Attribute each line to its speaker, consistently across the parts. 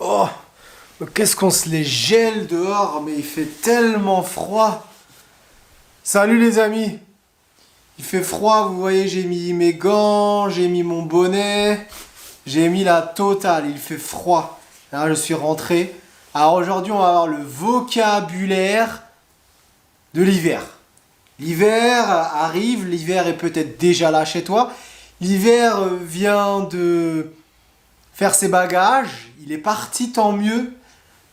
Speaker 1: Oh, qu'est-ce qu'on se les gèle dehors, mais il fait tellement froid. Salut les amis. Il fait froid, vous voyez, j'ai mis mes gants, j'ai mis mon bonnet, j'ai mis la totale, il fait froid. Là, je suis rentré. Alors aujourd'hui, on va avoir le vocabulaire de l'hiver. L'hiver arrive, l'hiver est peut-être déjà là chez toi. L'hiver vient de faire ses bagages, il est parti, tant mieux.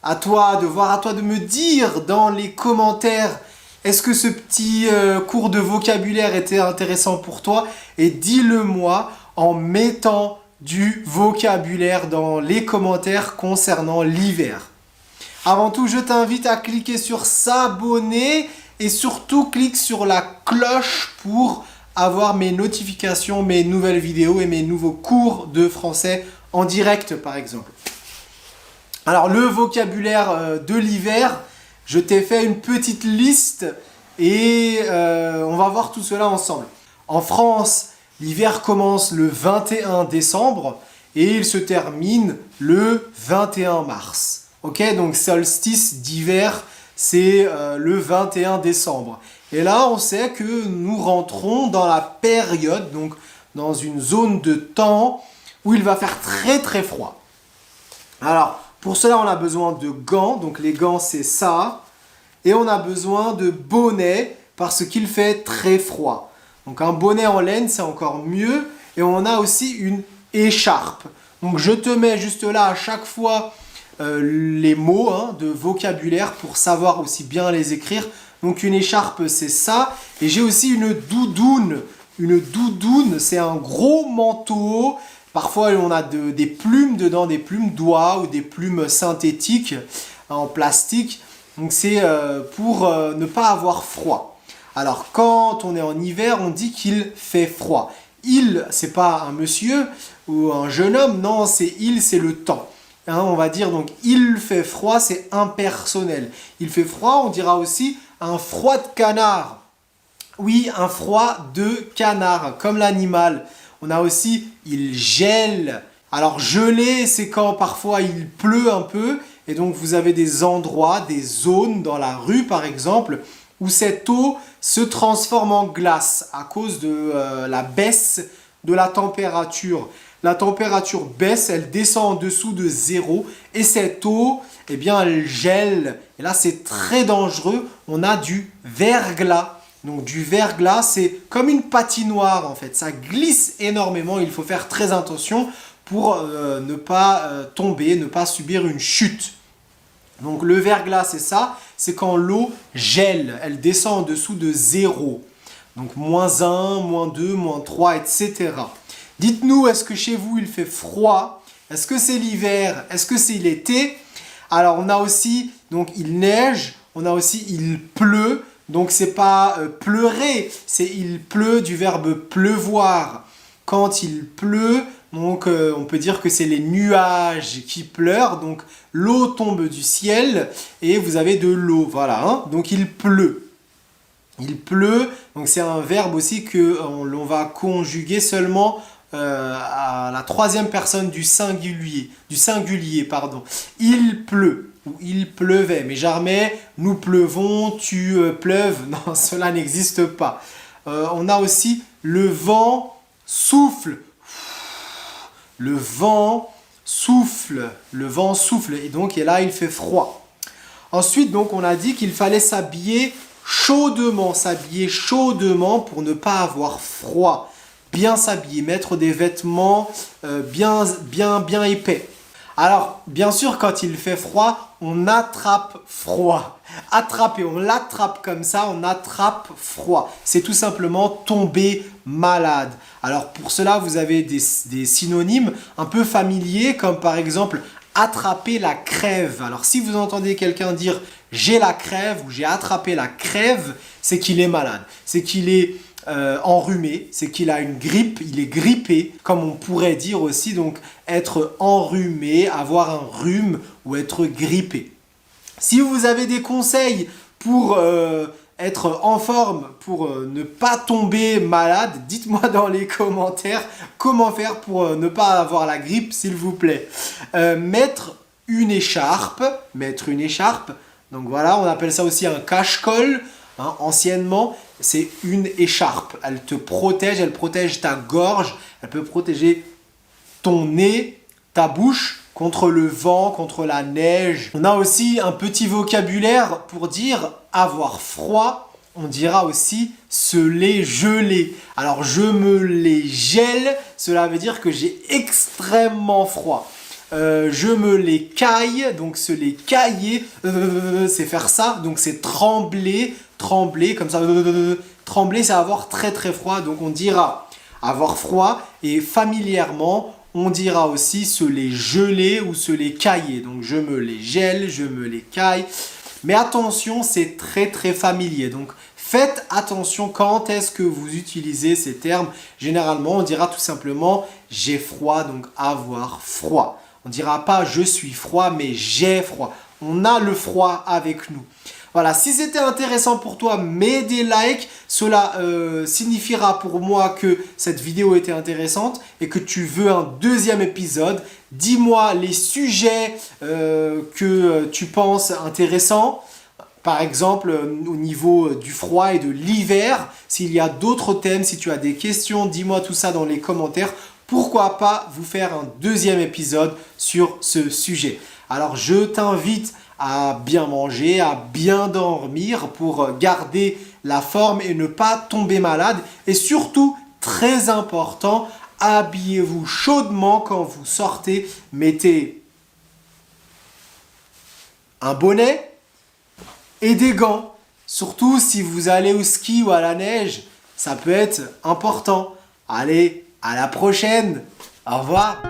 Speaker 1: À toi de voir, à toi de me dire dans les commentaires, est-ce que ce petit cours de vocabulaire était intéressant pour toi? Et dis-le moi en mettant du vocabulaire dans les commentaires concernant l'hiver. Avant tout, je t'invite à cliquer sur s'abonner et surtout clique sur la cloche pour avoir mes notifications, mes nouvelles vidéos et mes nouveaux cours de français en direct par exemple. Alors le vocabulaire de l'hiver, je t'ai fait une petite liste et on va voir tout cela ensemble. En France, l'hiver commence le 21 décembre et il se termine le 21 mars. Ok, donc solstice d'hiver, c'est le 21 décembre. Et là, on sait que nous rentrons dans la période, donc dans une zone de temps où il va faire très très froid. Alors, pour cela, on a besoin de gants. Donc les gants, c'est ça. Et on a besoin de bonnets parce qu'il fait très froid. Donc un bonnet en laine, c'est encore mieux. Et on a aussi une écharpe. Donc je te mets juste là à chaque fois les mots de vocabulaire pour savoir aussi bien les écrire. Donc une écharpe, c'est ça. Et j'ai aussi une doudoune. Une doudoune, c'est un gros manteau. Parfois, on a des plumes dedans, des plumes d'oie ou des plumes synthétiques en plastique. Donc, c'est pour ne pas avoir froid. Alors, quand on est en hiver, on dit qu'il fait froid. Il, c'est pas un monsieur ou un jeune homme, non, c'est il, c'est le temps. On va dire donc il fait froid, c'est impersonnel. Il fait froid, on dira aussi un froid de canard. Oui, un froid de canard, comme l'animal. On a aussi il gèle. Alors geler, c'est quand parfois il pleut un peu et donc vous avez des endroits, des zones dans la rue par exemple où cette eau se transforme en glace à cause de la baisse de la température. La température baisse, elle descend en dessous de 0 et cette eau, eh bien, elle gèle. Et là, c'est très dangereux. On a du verglas. Donc du verglas, c'est comme une patinoire en fait. Ça glisse énormément. Il faut faire très attention pour ne pas tomber, ne pas subir une chute. Donc le verglas, c'est ça. C'est quand l'eau gèle. Elle descend en dessous de 0. Donc moins 1, moins 2, moins 3, etc. Dites-nous, est-ce que chez vous il fait froid? Est-ce que c'est l'hiver? Est-ce que c'est l'été? Alors on a aussi, donc il neige. On a aussi il pleut. Donc c'est pas pleurer, c'est il pleut du verbe pleuvoir. Quand il pleut, donc on peut dire que c'est les nuages qui pleurent. Donc l'eau tombe du ciel et vous avez de l'eau. Voilà, donc il pleut. Il pleut, donc c'est un verbe aussi que l'on va conjuguer seulement à la troisième personne du singulier. Pardon. Il pleut. Ou il pleuvait, mais jamais nous pleuvons, tu pleuves, non, cela n'existe pas. On a aussi le vent souffle. Le vent souffle, et donc et là il fait froid. Ensuite, donc on a dit qu'il fallait s'habiller chaudement pour ne pas avoir froid. Bien s'habiller, mettre des vêtements bien épais. Alors, bien sûr, quand il fait froid, on attrape froid. Attraper, on l'attrape comme ça, on attrape froid. C'est tout simplement tomber malade. Alors, pour cela, vous avez des synonymes un peu familiers, comme par exemple attraper la crève. Alors, si vous entendez quelqu'un dire « j'ai la crève » ou « j'ai attrapé la crève », c'est qu'il est malade. C'est qu'il est enrhumé, c'est qu'il a une grippe, il est grippé, comme on pourrait dire aussi, donc être enrhumé, avoir un rhume ou être grippé. Si vous avez des conseils pour être en forme, pour ne pas tomber malade, dites-moi dans les commentaires comment faire pour ne pas avoir la grippe, s'il vous plaît. Mettre une écharpe, mettre une écharpe. Donc voilà, on appelle ça aussi un cache-col. Hein, anciennement, c'est une écharpe. Elle te protège, elle protège ta gorge, elle peut protéger ton nez, ta bouche contre le vent, contre la neige. On a aussi un petit vocabulaire pour dire avoir froid. On dira aussi se les geler. Alors je me les gèle, cela veut dire que j'ai extrêmement froid. Je me les caille, donc se les cailler, c'est faire ça, donc c'est trembler, trembler comme ça, trembler c'est avoir très très froid, donc on dira avoir froid et familièrement on dira aussi se les geler ou se les cailler, donc je me les gèle, je me les caille, mais attention c'est très très familier, donc faites attention quand est-ce que vous utilisez ces termes. Généralement on dira tout simplement j'ai froid, donc avoir froid. On ne dira pas je suis froid, mais j'ai froid. On a le froid avec nous. Voilà, si c'était intéressant pour toi, mets des likes. Cela signifiera pour moi que cette vidéo était intéressante et que tu veux un deuxième épisode. Dis-moi les sujets que tu penses intéressants. Par exemple, au niveau du froid et de l'hiver. S'il y a d'autres thèmes, si tu as des questions, dis-moi tout ça dans les commentaires. Pourquoi pas vous faire un deuxième épisode sur ce sujet. Alors je t'invite à bien manger, à bien dormir pour garder la forme et ne pas tomber malade. Et surtout, très important, habillez-vous chaudement quand vous sortez. Mettez un bonnet et des gants. Surtout si vous allez au ski ou à la neige, ça peut être important. Allez, à la prochaine. Au revoir.